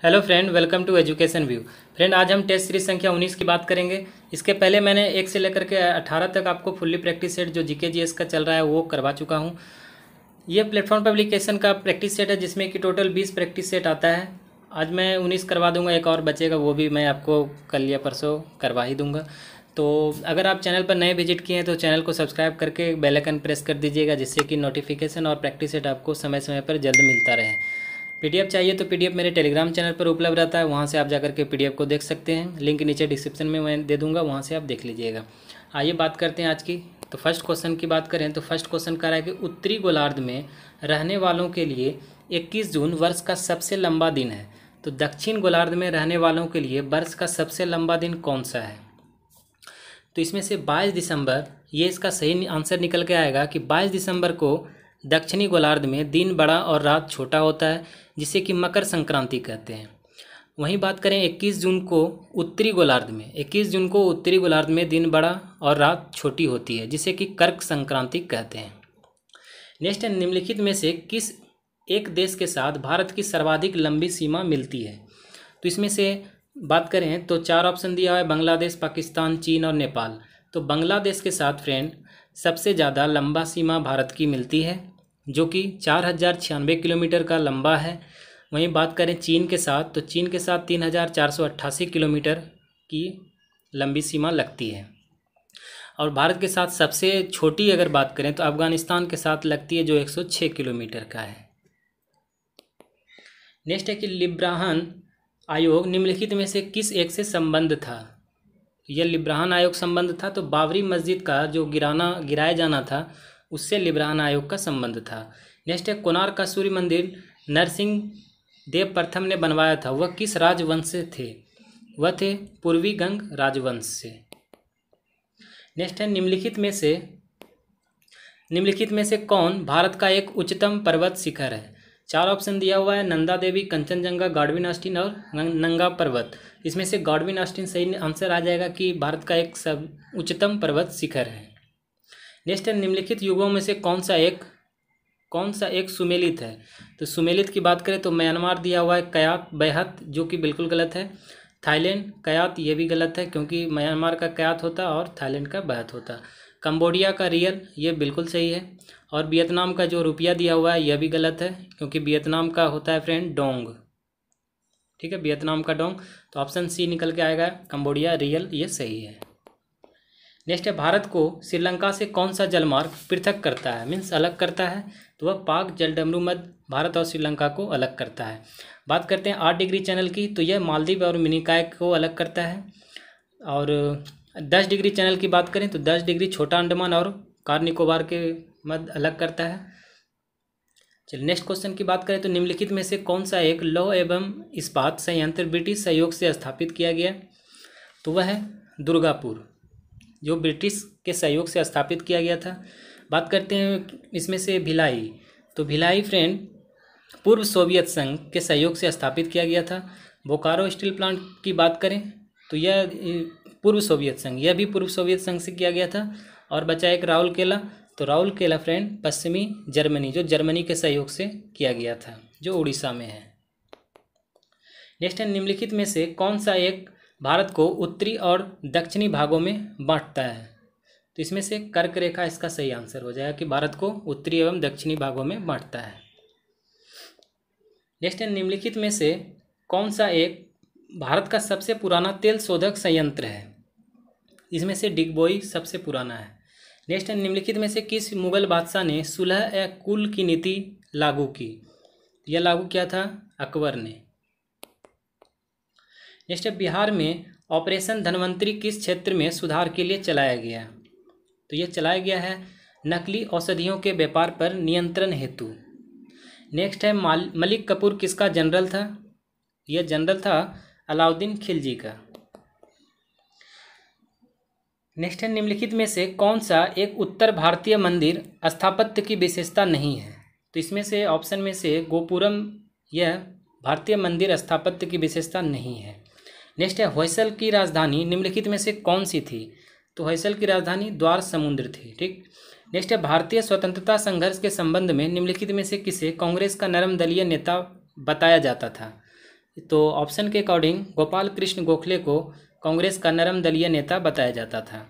Hello friend, welcome to education view. Friend, आज हम test series संख्या 19 की बात करेंगे। इसके पहले मैंने 1 से लेकर के 18 तक आपको फुल्ली प्रैक्टिस सेट जो जीके जीएस का चल रहा है वो करवा चुका हूँ। ये प्लेटफॉर्म पब्लिकेशन का प्रैक्टिस सेट है जिसमें कि टोटल 20 प्रैक्टिस सेट आता है। आज मैं 19 करवा दूंगा, एक और बचेगा वो भी मैं आपको कल या परसों करवा ही दूंगा। तो अगर आप चैनल पर नए विजिट किए हैं तो चैनल को सब्सक्राइब करके बेल आइकन प्रेस कर दीजिएगा, जिससे कि नोटिफिकेशन और प्रैक्टिस सेट आपको समय समय पर जल्द मिलता रहे। पीडीएफ चाहिए तो पीडीएफ मेरे टेलीग्राम चैनल पर उपलब्ध रहता है, वहाँ से आप जाकर के पीडीएफ को देख सकते हैं। लिंक नीचे डिस्क्रिप्शन में मैं दे दूँगा, वहाँ से आप देख लीजिएगा। आइए बात करते हैं आज की। तो फर्स्ट क्वेश्चन की बात करें तो फर्स्ट क्वेश्चन कह रहा है कि उत्तरी गोलार्ध में रहने वालों के लिए 21 जून वर्ष का सबसे लंबा दिन है। तो दक्षिण गोलार्ध में रहने वालों के लिए वर्ष का सबसे लंबा दिन कौन सा है? तो इसमें से 22 दिसंबर, ये इसका सही आंसर निकल के आएगा कि 22 दिसंबर को दक्षिणी गोलार्ध में दिन बड़ा और रात छोटा होता है, जिसे कि मकर संक्रांति कहते हैं। वहीं बात करें 21 जून को उत्तरी गोलार्ध में, 21 जून को उत्तरी गोलार्ध में दिन बड़ा और रात छोटी होती है, जिसे कि कर्क संक्रांति कहते हैं। नेक्स्ट है, निम्नलिखित में से किस एक देश के साथ भारत की सर्वाधिक लंबी सीमा मिलती है? तो इसमें से बात करें तो 4 ऑप्शन दिया है, बांग्लादेश, पाकिस्तान, चीन और नेपाल। तो बांग्लादेश के साथ फ्रेंड सबसे ज़्यादा लंबा सीमा भारत की मिलती है, जो कि 4096 किलोमीटर का लंबा है। वहीं बात करें चीन के साथ तो चीन के साथ 3488 किलोमीटर की लंबी सीमा लगती है। और भारत के साथ सबसे छोटी अगर बात करें तो अफगानिस्तान के साथ लगती है, जो 106 किलोमीटर का है। नेक्स्ट है कि लिब्राहन आयोग निम्नलिखित में से किस एक से संबंध था? यह लिब्राहन आयोग संबंध था, तो बाबरी मस्जिद का जो गिराया जाना था उससे लिब्राहन आयोग का संबंध था। नेक्स्ट है, कोणार्क का सूर्य मंदिर नरसिंह देव प्रथम ने बनवाया था, वह किस राजवंश से थे? वह थे पूर्वी गंग राजवंश से। नेक्स्ट है, निम्नलिखित में से कौन भारत का एक उच्चतम पर्वत शिखर है? 4 ऑप्शन दिया हुआ है, नंदा देवी, कंचनजंगा, गॉडविन ऑस्टिन और नंगा पर्वत। इसमें से गॉडविन ऑस्टिन सही आंसर आ जाएगा कि भारत का एक सब उच्चतम पर्वत शिखर है। नेक्स्ट है, निम्नलिखित युगों में से कौन सा एक सुमेलित है? तो सुमेलित की बात करें तो म्यांमार दिया हुआ है, कयात, बेहत, जो कि बिल्कुल गलत है। थाईलैंड, कयात, ये भी गलत है क्योंकि म्यांमार का कयात होता और थाईलैंड का बेहत होता। कंबोडिया का रियल, ये बिल्कुल सही है। और वियतनाम का जो रुपया दिया हुआ है यह भी गलत है, क्योंकि वियतनाम का होता है फ्रेंड डोंग। ठीक है, वियतनाम का डोंग। तो ऑप्शन सी निकल के आएगा, कंबोडिया रियल, ये सही है। नेक्स्ट है, भारत को श्रीलंका से कौन सा जलमार्ग पृथक करता है, मीन्स अलग करता है? तो वह पाक जलडमरू मध्य भारत और श्रीलंका को अलग करता है। बात करते हैं 8 डिग्री चैनल की, तो यह मालदीव और मिनिकॉय को अलग करता है। और 10 डिग्री चैनल की बात करें तो 10 डिग्री छोटा अंडमान और कार निकोबार के मध्य अलग करता है। चलिए नेक्स्ट क्वेश्चन की बात करें तो निम्नलिखित में से कौन सा एक लौह एवं इस्पात संयंत्र ब्रिटिश सहयोग से स्थापित किया गया? तो वह है दुर्गापुर, जो ब्रिटिश के सहयोग से स्थापित किया गया था। बात करते हैं इसमें से भिलाई, तो भिलाई फ्रेंड पूर्व सोवियत संघ के सहयोग से स्थापित किया गया था। बोकारो स्टील प्लांट की बात करें तो यह पूर्व सोवियत संघ, यह भी पूर्व सोवियत संघ से किया गया था। और बचा एक राउरकेला, तो राउरकेला फ्रेंड पश्चिमी जर्मनी, जो जर्मनी के सहयोग से किया गया था, जो उड़ीसा में है। नेक्स्ट है, निम्नलिखित में से कौन सा एक भारत को उत्तरी और दक्षिणी भागों में बांटता है? तो इसमें से कर्क रेखा इसका सही आंसर हो जाएगा कि भारत को उत्तरी एवं दक्षिणी भागों में बांटता है। नेक्स्ट है, निम्नलिखित में से कौन सा एक भारत का सबसे पुराना तेल शोधक संयंत्र है? इसमें से डिगबोई सबसे पुराना है। नेक्स्ट है, निम्नलिखित में से किस मुगल बादशाह ने सुलह ए कुल की नीति लागू की? यह लागू किया था अकबर ने। नेक्स्ट है, बिहार में ऑपरेशन धनवंतरी किस क्षेत्र में सुधार के लिए चलाया गया? तो यह चलाया गया है नकली औषधियों के व्यापार पर नियंत्रण हेतु। नेक्स्ट है, मलिक कफूर किसका जनरल था? यह जनरल था अलाउद्दीन खिलजी का। नेक्स्ट है, निम्नलिखित में से कौन सा एक उत्तर भारतीय मंदिर स्थापत्य की विशेषता नहीं है? तो इसमें से ऑप्शन में से गोपुरम, यह भारतीय मंदिर स्थापत्य की विशेषता नहीं है। नेक्स्ट है, होयसल की राजधानी निम्नलिखित में से कौन सी थी? तो होयसल की राजधानी द्वार समुद्र थी। ठीक। नेक्स्ट है, भारतीय स्वतंत्रता संघर्ष के संबंध में निम्नलिखित में से किसे कांग्रेस का नरम दलीय नेता बताया जाता था? तो ऑप्शन के अकॉर्डिंग गोपाल कृष्ण गोखले को कांग्रेस का नरम दलीय नेता बताया जाता था।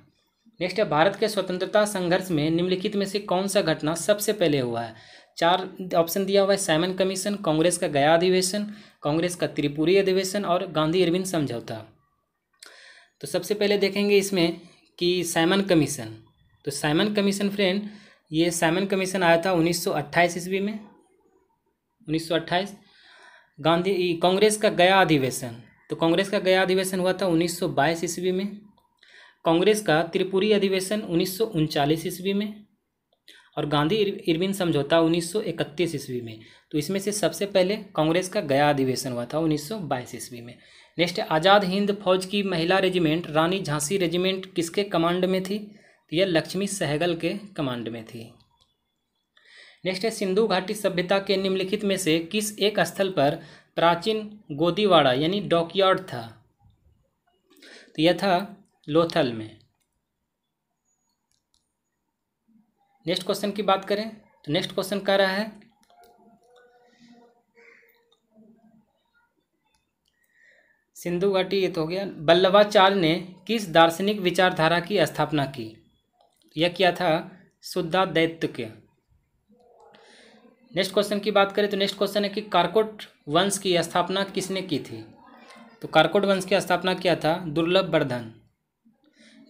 नेक्स्ट है, भारत के स्वतंत्रता संघर्ष में निम्नलिखित में से कौन सा घटना सबसे पहले हुआ है? 4 ऑप्शन दिया हुआ है, साइमन कमीशन, कांग्रेस का गया अधिवेशन, कांग्रेस का त्रिपुरी अधिवेशन और गांधी इरविन समझौता। तो सबसे पहले देखेंगे इसमें कि साइमन कमीशन। तो साइमन कमीशन फ्रेंड, ये साइमन कमीशन आया था 1928 ईस्वी में, 1928। कांग्रेस का गया अधिवेशन, तो कांग्रेस का गया अधिवेशन हुआ था 1922 ईस्वी में। कांग्रेस का त्रिपुरी अधिवेशन 1939 ईस्वी में और गांधी इरविन समझौता 1931 ईस्वी में। तो इसमें से सबसे पहले कांग्रेस का गया अधिवेशन हुआ था 1922 ईस्वी में। नेक्स्ट है, आज़ाद हिंद फौज की महिला रेजिमेंट रानी झांसी रेजिमेंट किसके कमांड में थी? तो यह लक्ष्मी सहगल के कमांड में थी। नेक्स्ट है, सिंधु घाटी सभ्यता के निम्नलिखित में से किस एक स्थल पर प्राचीन गोदीवाड़ा यानी डॉकयार्ड था? तो यह था लोथल में। नेक्स्ट क्वेश्चन की बात करें तो नेक्स्ट क्वेश्चन कह रहा है, सिंधु घाटी ये तो हो गया। वल्लभाचार्य ने किस दार्शनिक विचारधारा की स्थापना की? यह किया था शुद्धाद्वैत। नेक्स्ट क्वेश्चन की बात करें तो नेक्स्ट क्वेश्चन है कि कारकोट वंश की स्थापना किसने की थी? तो कारकोट वंश की स्थापना किया था दुर्लभ वर्धन।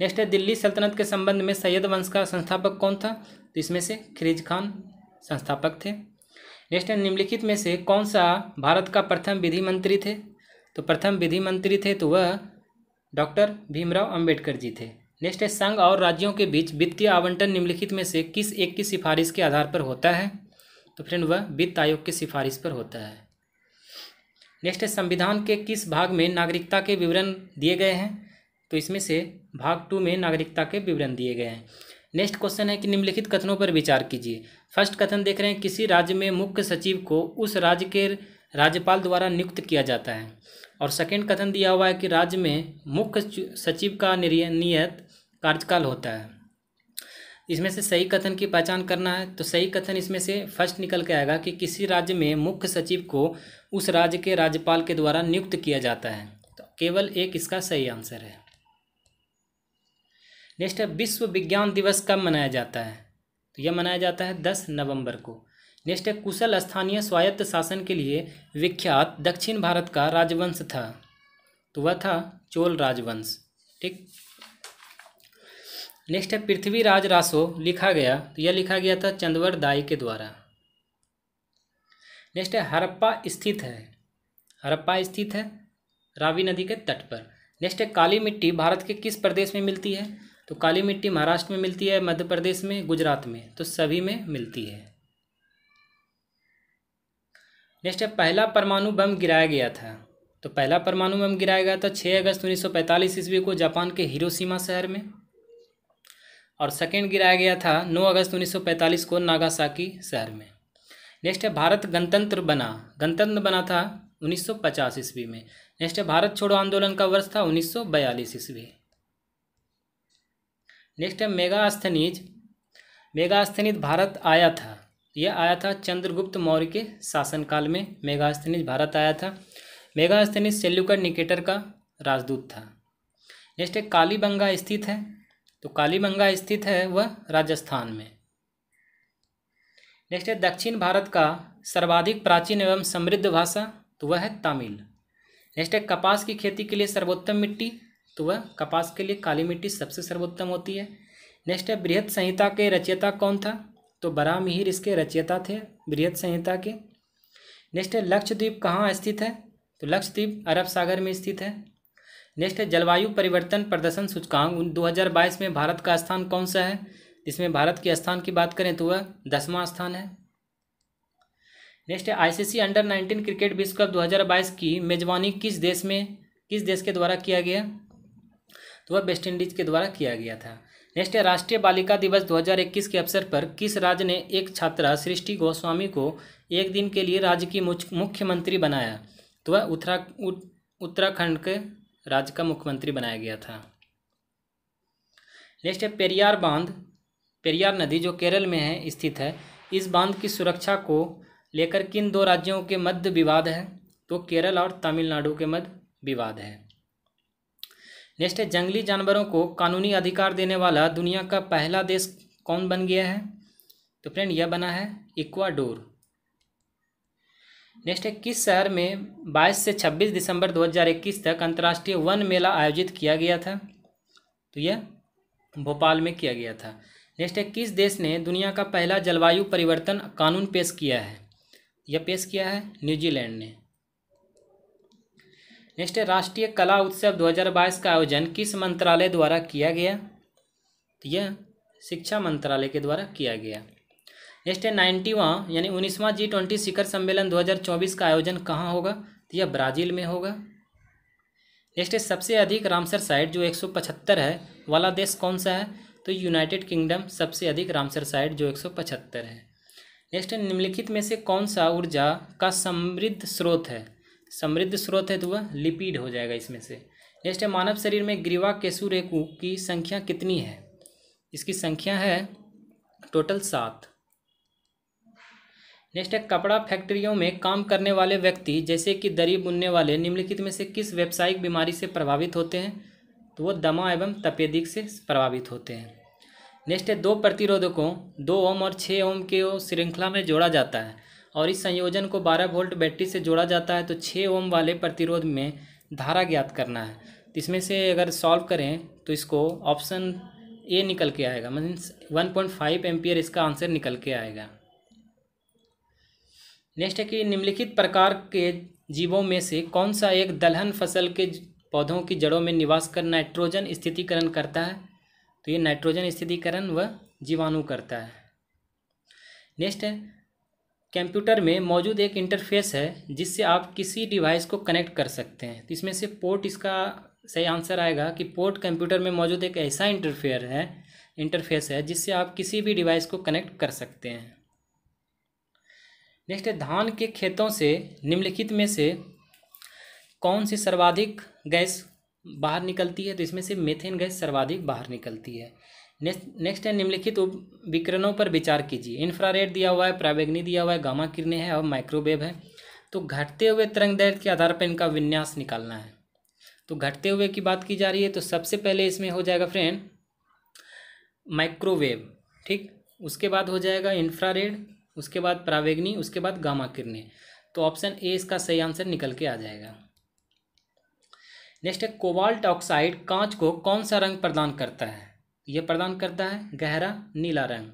नेक्स्ट है, दिल्ली सल्तनत के संबंध में सैयद वंश का संस्थापक कौन था? तो इसमें से खिलजी खान संस्थापक थे। नेक्स्ट है, निम्नलिखित में से कौन सा भारत का प्रथम विधि मंत्री थे? तो प्रथम विधि मंत्री थे तो वह डॉक्टर भीमराव अंबेडकर जी थे। नेक्स्ट है, संघ और राज्यों के बीच वित्तीय आवंटन निम्नलिखित में से किस एक की सिफारिश के आधार पर होता है? तो फ्रेंड वह वित्त आयोग की सिफारिश पर होता है। नेक्स्ट है, संविधान के किस भाग में नागरिकता के विवरण दिए गए हैं? तो इसमें से भाग 2 में नागरिकता के विवरण दिए गए हैं। नेक्स्ट क्वेश्चन है कि निम्नलिखित कथनों पर विचार कीजिए। फर्स्ट कथन देख रहे हैं, किसी राज्य में मुख्य सचिव को उस राज्य के राज्यपाल द्वारा नियुक्त किया जाता है। और सेकंड कथन दिया हुआ है कि राज्य में मुख्य सचिव का नियत कार्यकाल होता है। इसमें से सही कथन की पहचान करना है। तो सही कथन इसमें से फर्स्ट निकल के आएगा कि किसी राज्य में मुख्य सचिव को उस राज्य के राज्यपाल के द्वारा नियुक्त किया जाता है। तो केवल एक इसका सही आंसर है। नेक्स्ट है, विश्व विज्ञान दिवस कब मनाया जाता है? तो यह मनाया जाता है 10 नवंबर को। नेक्स्ट है, कुशल स्थानीय स्वायत्त शासन के लिए विख्यात दक्षिण भारत का राजवंश था। तो वह था चोल राजवंश। ठीक। नेक्स्ट है, पृथ्वीराज रासो लिखा गया, तो यह लिखा गया था चंदवर दाई के द्वारा। नेक्स्ट है, हड़प्पा स्थित है, हड़प्पा स्थित है रावी नदी के तट पर। नेक्स्ट है, काली मिट्टी भारत के किस प्रदेश में मिलती है? तो काली मिट्टी महाराष्ट्र में मिलती है, मध्य प्रदेश में, गुजरात में, तो सभी में मिलती है। नेक्स्ट है, पहला परमाणु बम गिराया गया था। तो पहला परमाणु बम गिराया गया था 6 अगस्त 1945 ईस्वी को जापान के हिरोशिमा शहर में। और सेकेंड गिराया गया था 9 अगस्त 1945 को नागासाकी शहर में। नेक्स्ट है, भारत गणतंत्र बना था 1950 ईस्वी में। नेक्स्ट है, भारत छोड़ो आंदोलन का वर्ष था 1942 ईस्वी। नेक्स्ट है, मेगास्थनीज भारत आया था, यह आया था चंद्रगुप्त मौर्य के शासनकाल में मेगास्थनीज भारत आया था। मेगास्थनीज सेल्यूकड निकेटर का राजदूत था। नेक्स्ट है, कालीबंगा स्थित है, तो कालीबंगा स्थित है वह राजस्थान में। नेक्स्ट है, दक्षिण भारत का सर्वाधिक प्राचीन एवं समृद्ध भाषा, तो वह है तमिल। नेक्स्ट है, कपास की खेती के लिए सर्वोत्तम मिट्टी, तो वह कपास के लिए काली मिट्टी सबसे सर्वोत्तम होती है। नेक्स्ट है, बृहत संहिता के रचयिता कौन था? तो बराहमिहिर इसके रचयिता थे बृहत संहिता के। नेक्स्ट है, लक्षद्वीप कहाँ स्थित है? तो लक्षद्वीप अरब सागर में स्थित है। नेक्स्ट है, जलवायु परिवर्तन प्रदर्शन सूचकांक 2022 में भारत का स्थान कौन सा है? इसमें भारत के स्थान की बात करें तो वह 10वां स्थान है। नेक्स्ट है, आईसीसी अंडर 19 क्रिकेट विश्व कप 2022 की मेजबानी किस देश के द्वारा किया गया? तो वह वेस्ट इंडीज के द्वारा किया गया था। नेक्स्ट है, राष्ट्रीय बालिका दिवस 2021 के अवसर पर किस राज्य ने एक छात्रा सृष्टि गोस्वामी को एक दिन के लिए राज्य की मुख्यमंत्री बनाया? तो वह उत्तराखंड के राज्य का मुख्यमंत्री बनाया गया था। नेक्स्ट है, पेरियार नदी जो केरल में है स्थित है, इस बांध की सुरक्षा को लेकर किन 2 राज्यों के मध्य विवाद है? तो केरल और तमिलनाडु के मध्य विवाद है। नेक्स्ट है, जंगली जानवरों को कानूनी अधिकार देने वाला दुनिया का पहला देश कौन बन गया है? तो फ्रेंड यह बना है इक्वाडोर। नेक्स्ट है, किस शहर में 22 से 26 दिसंबर 2021 तक अंतर्राष्ट्रीय वन मेला आयोजित किया गया था? तो यह भोपाल में किया गया था। नेक्स्ट है, किस देश ने दुनिया का पहला जलवायु परिवर्तन कानून पेश किया है? यह पेश किया है न्यूजीलैंड ने। नेक्स्ट है, राष्ट्रीय कला उत्सव 2022 का आयोजन किस मंत्रालय द्वारा किया गया? तो यह शिक्षा मंत्रालय के द्वारा किया गया। नेक्स्ट है, 90वां यानी 19वां G20 शिखर सम्मेलन 2024 का आयोजन कहाँ होगा? तो यह ब्राज़ील में होगा। नेक्स्ट है, सबसे अधिक रामसर साइट जो 175 है वाला देश कौन सा है? तो यूनाइटेड किंगडम सबसे अधिक रामसर साइट जो 175 है। नेक्स्ट है, निम्नलिखित में से कौन सा ऊर्जा का समृद्ध स्रोत है? समृद्ध स्रोत है तो वह लिपिड हो जाएगा इसमें से। नेक्स्ट है, मानव शरीर में ग्रीवा केशुरेकु की संख्या कितनी है? इसकी संख्या है टोटल 7। नेक्स्ट है, कपड़ा फैक्ट्रियों में काम करने वाले व्यक्ति जैसे कि दरी बुनने वाले निम्नलिखित में से किस व्यावसायिक बीमारी से प्रभावित होते हैं? तो वो दमा एवं तपेदिक से प्रभावित होते हैं। नेक्स्ट है, दो प्रतिरोधकों 2 ओम और 6 ओम के श्रृंखला में जोड़ा जाता है और इस संयोजन को 12 वोल्ट बैटरी से जोड़ा जाता है, तो 6 ओम वाले प्रतिरोध में धारा ज्ञात करना है। तो इसमें से अगर सॉल्व करें तो इसको ऑप्शन ए निकल के आएगा, मीन्स 1.5 एम्पियर इसका आंसर निकल के आएगा। नेक्स्ट है कि निम्नलिखित प्रकार के जीवों में से कौन सा एक दलहन फसल के पौधों की जड़ों में निवास कर नाइट्रोजन स्थितीकरण करता है? तो ये नाइट्रोजन स्थितीकरण वह जीवाणु करता है। नेक्स्ट है, कंप्यूटर में मौजूद एक इंटरफेस है जिससे आप किसी डिवाइस को कनेक्ट कर सकते हैं। तो इसमें से पोर्ट इसका सही आंसर आएगा कि पोर्ट कंप्यूटर में मौजूद एक ऐसा इंटरफेस है जिससे आप किसी भी डिवाइस को कनेक्ट कर सकते हैं। नेक्स्ट है, धान के खेतों से निम्नलिखित में से कौन सी सर्वाधिक गैस बाहर निकलती है? तो इसमें से मीथेन गैस सर्वाधिक बाहर निकलती है। नेक्स्ट है, निम्नलिखित विकिरणों पर विचार कीजिए। इंफ्रारेड दिया हुआ है, पराबैंगनी दिया हुआ है, गामा किरणें हैं और माइक्रोवेव है। तो घटते हुए तरंग दैर्ध्य के आधार पर इनका विन्यास निकालना है। तो घटते हुए की बात की जा रही है तो सबसे पहले इसमें हो जाएगा फ्रेंड माइक्रोवेव, ठीक। उसके बाद हो जाएगा इंफ्रारेड, उसके बाद पराबैंगनी, उसके बाद गामा किरणें। तो ऑप्शन ए इसका सही आंसर निकल के आ जाएगा। नेक्स्ट है, कोबाल्ट ऑक्साइड कांच को कौन सा रंग प्रदान करता है? यह प्रदान करता है गहरा नीला रंग।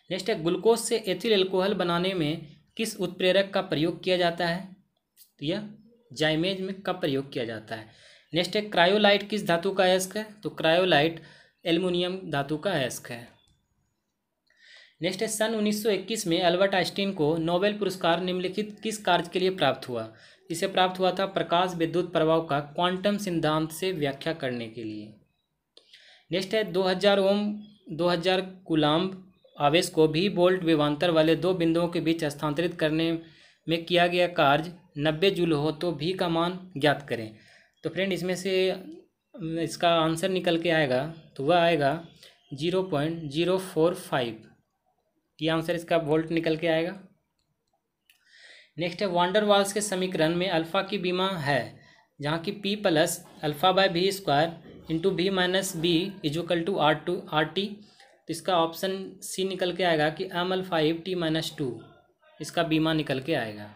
नेक्स्ट है, ग्लूकोज से एथिल एल्कोहल बनाने में किस उत्प्रेरक का प्रयोग किया जाता है? तो यह जाइमेज में का प्रयोग किया जाता है। नेक्स्ट है, क्रायोलाइट किस धातु का अयस्क है? तो क्रायोलाइट एल्युमिनियम धातु का अयस्क है। नेक्स्ट है, सन 1921 में अल्बर्ट आइंस्टीन को नोबेल पुरस्कार निम्नलिखित किस कार्य के लिए प्राप्त हुआ? इसे प्राप्त हुआ था प्रकाश विद्युत प्रभाव का क्वांटम सिद्धांत से व्याख्या करने के लिए। नेक्स्ट है, 2000 कूलाम्ब आवेश को भी वोल्ट विभवांतर वाले दो बिंदुओं के बीच हस्तांतरित करने में किया गया कार्य 90 जूल हो तो भी का मान ज्ञात करें। तो फ्रेंड इसमें से इसका आंसर निकल के आएगा तो वह आएगा 0.045। ये आंसर इसका वोल्ट निकल के आएगा। नेक्स्ट है, वांडर वाल्स के समीकरण में अल्फा की बीमा है जहाँ की p plus alpha by v square into v minus b equal to RT। तो इसका ऑप्शन सी निकल के आएगा कि m अल्फा t माइनस 2 इसका बीमा निकल के आएगा।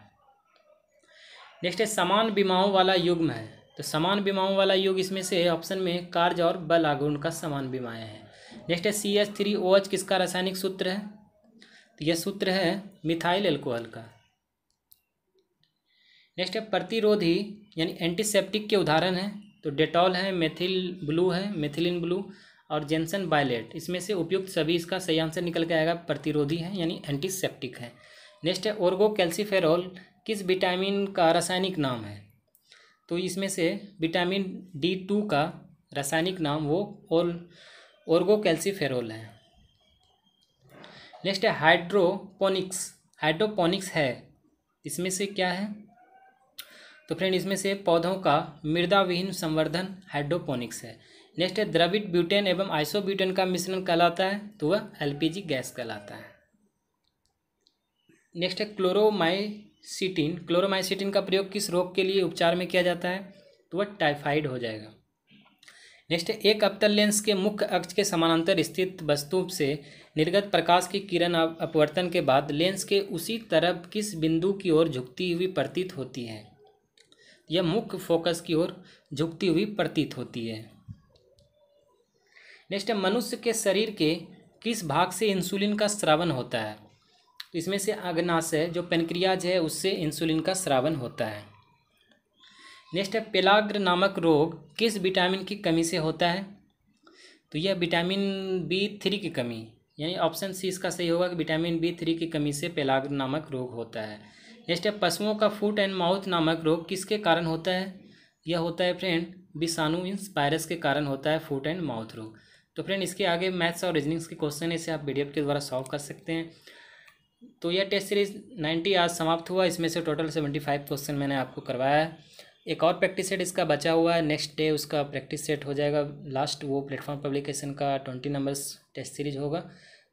नेक्स्ट है, समान बीमाओं वाला युग्म है। तो समान बीमाओं वाला युग इसमें से ऑप्शन में कार्य और बल आघूर्ण का समान बीमाएँ हैं। नेक्स्ट है, CH3OH किसका रासायनिक सूत्र है? तो यह सूत्र है मिथाइल एल्कोहल का। नेक्स्ट है, प्रतिरोधी यानी एंटीसेप्टिक के उदाहरण हैं। तो डेटॉल है, मेथिलीन ब्लू और जेंसन बायलेट। इसमें से उपयुक्त सभी इसका सही आंसर निकल के आएगा, प्रतिरोधी है यानी एंटीसेप्टिक है। नेक्स्ट है, ओर्गो कैल्सीफेरॉल किस विटामिन का रासायनिक नाम है? तो इसमें से विटामिन D2 का रासायनिक नाम वो ओर्गो कैल्सीफेरॉल है। नेक्स्ट है, हाइड्रोपोनिक्स है, इसमें से क्या है? तो फ्रेंड इसमें से पौधों का मृदा विहीन संवर्धन हाइड्रोपोनिक्स है। नेक्स्ट है, द्रवित ब्यूटेन एवं आइसोब्यूटेन का मिश्रण कहलाता है तो वह LPG गैस कहलाता है। नेक्स्ट है, क्लोरोमाइसिटिन का प्रयोग किस रोग के लिए उपचार में किया जाता है? तो वह टाइफाइड हो जाएगा। नेक्स्ट है, एक अवतल लेंस के मुख्य अक्ष के समानांतर स्थित वस्तु से निर्गत प्रकाश की किरण अपवर्तन के बाद लेंस के उसी तरफ किस बिंदु की ओर झुकती हुई प्रतीत होती है? यह मुख्य फोकस की ओर झुकती हुई प्रतीत होती है। नेक्स्ट है, मनुष्य के शरीर के किस भाग से इंसुलिन का स्रावन होता है? तो इसमें से अग्नाशय जो पेनक्रियाज है उससे इंसुलिन का स्रावन होता है। नेक्स्ट है, पेलाग्र नामक रोग किस विटामिन की कमी से होता है? तो यह विटामिन B3 की कमी, यानी ऑप्शन सी इसका सही होगा कि विटामिन B3 की कमी से पेलाग्र नामक रोग होता है। नेक्स्ट है, पशुओं का फुट एंड माउथ नामक रोग किसके कारण होता है? यह होता है फ्रेंड विषाणु मीन्स वायरस के कारण होता है फुट एंड माउथ रोग। तो फ्रेंड इसके आगे मैथ्स और रीजनिंग्स के क्वेश्चन इसे आप PDF के द्वारा सॉल्व कर सकते हैं। तो यह टेस्ट सीरीज 90 आज समाप्त हुआ। इसमें से टोटल 75 क्वेश्चन मैंने आपको करवाया है। एक और प्रैक्टिस सेट इसका बचा हुआ है, नेक्स्ट डे उसका प्रैक्टिस सेट हो जाएगा लास्ट, वो प्लेटफॉर्म पब्लिकेशन का 20 नंबर्स टेस्ट सीरीज होगा।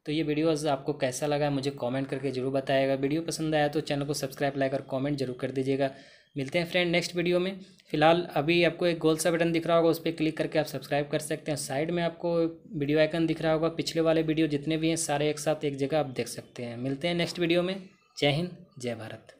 तो ये वीडियोज़ आपको कैसा लगा मुझे कमेंट करके जरूर बताइएगा। वीडियो पसंद आया तो चैनल को सब्सक्राइब, लाइक और कमेंट जरूर कर दीजिएगा। मिलते हैं फ्रेंड नेक्स्ट वीडियो में। फिलहाल अभी आपको एक गोल सा बटन दिख रहा होगा, उस पर क्लिक करके आप सब्सक्राइब कर सकते हैं। साइड में आपको वीडियो आइकन दिख रहा होगा, पिछले वाले वीडियो जितने भी हैं सारे एक साथ एक जगह आप देख सकते हैं। मिलते हैं नेक्स्ट वीडियो में। जय हिंद, जय भारत।